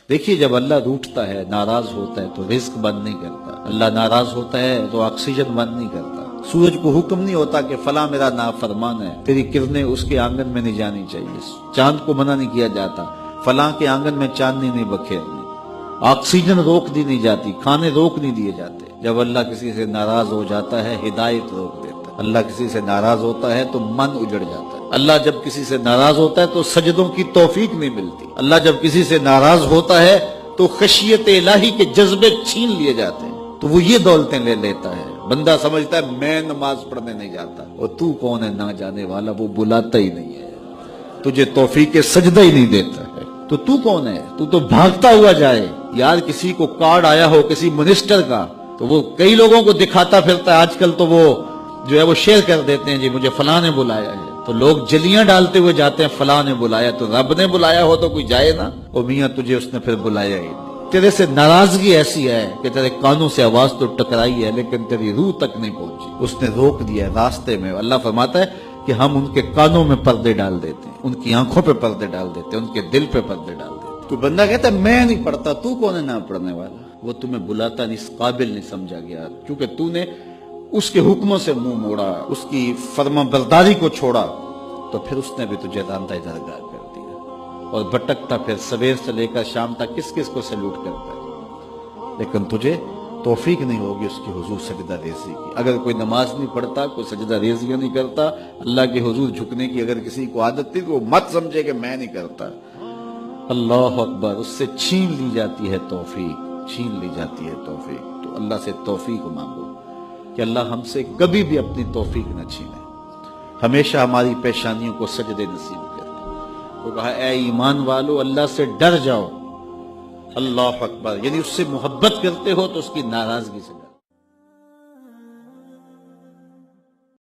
دیکھیے جب اللہ روٹھتا ہے، ناراض ہوتا ہے تو رزق بند نہیں کرتا، اللہ ناراض ہوتا ہے تو آکسیجن بند نہیں کرتا، سورج کو حکم نہیں ہوتا کہ فلاں میرا نافرمان ہے، تیری کرنیں اس کے آنگن میں نہیں جانی چاہیے، چاند کو منع نہیں کیا جاتا فلاں کے آنگن میں چاندنی نہیں بکھیرنی، آکسیجن روک دی نہیں جاتی، کھانے روک نہیں دیے جاتے۔ جب اللہ کسی سے ناراض ہو جاتا ہے ہدایت روک دیتا ہے، اللہ کسی سے ناراض ہوتا ہے تو من اجڑ جاتا ہے، اللہ جب کسی سے ناراض ہوتا ہے تو سجدوں کی توفیق نہیں ملتی، اللہ جب کسی سے ناراض ہوتا ہے تو خشیت الہی کے جذبے چھین لیے جاتے ہیں، تو وہ یہ دولتیں لے لیتا ہے۔ بندہ سمجھتا ہے میں نماز پڑھنے نہیں جاتا، اور تو کون ہے نہ جانے والا، وہ بلاتا ہی نہیں ہے، تجھے توفیق سجدہ ہی نہیں دیتا ہے، تو کون ہے؟ تو بھاگتا ہوا جائے۔ یار کسی کو کارڈ آیا ہو کسی منسٹر کا تو وہ کئی لوگوں کو دکھاتا پھرتا ہے، آج کل تو وہ جو ہے وہ شیئر کر دیتے ہیں، جی مجھے فلاں نے بلایا ہے، تو لوگ جلیاں ڈالتے ہوئے جاتے ہیں فلاں نے بلایا، تو رب نے بلایا ہو تو کوئی جائے نا، او میاں تجھے اس نے پھر بلایا ہی نہیں، تیرے سے ناراضگی ایسی ہے کہ تیرے کانوں سے آواز تو ٹکرائی ہے لیکن تیری روح تک نہیں پہنچی، اس نے روک دیا ہے راستے میں۔ اللہ فرماتا ہے کہ ہم ان کے کانوں میں پردے ڈال دیتے ہیں، ان کی آنکھوں پہ پردے ڈال دیتے ہیں، ان کے دل پہ پردے ڈال دیتے ہیں۔ تو بندہ کہتا ہے میں نہیں پڑھتا، تو کون ہے نہ پڑھنے والا؟ وہ تمہیں بلاتا نہیں، اس قابل نہیں سمجھا گیا، کیونکہ تو نے اس کے حکموں سے منہ موڑا، اس کی فرما برداری کو چھوڑا، تو پھر اس نے بھی تجھے راندہ درگاہ کر دیا، اور بھٹکتا پھر سویر سے لے کر شام تک کس کس کو سلوٹ کرتا ہے، لیکن تجھے توفیق نہیں ہوگی اس کی حضور سجدہ ریزی کی۔ اگر کوئی نماز نہیں پڑھتا، کوئی سجدہ ریزیاں نہیں کرتا، اللہ کے حضور جھکنے کی اگر کسی کو عادت تھی تو وہ مت سمجھے کہ میں نہیں کرتا، اللہ اکبر، اس سے چھین لی جاتی ہے توفیق، چھین لی جاتی ہے توفیق۔ تو اللہ سے توفیق مانگو کہ اللہ ہم سے کبھی بھی اپنی توفیق نہ چھینے، ہمیشہ ہماری پیشانیوں کو سجدے نصیب کرے۔ وہ کہا اے ایمان والو اللہ سے ڈر جاؤ، اللہ اکبر، یعنی اس سے محبت کرتے ہو تو اس کی ناراضگی سے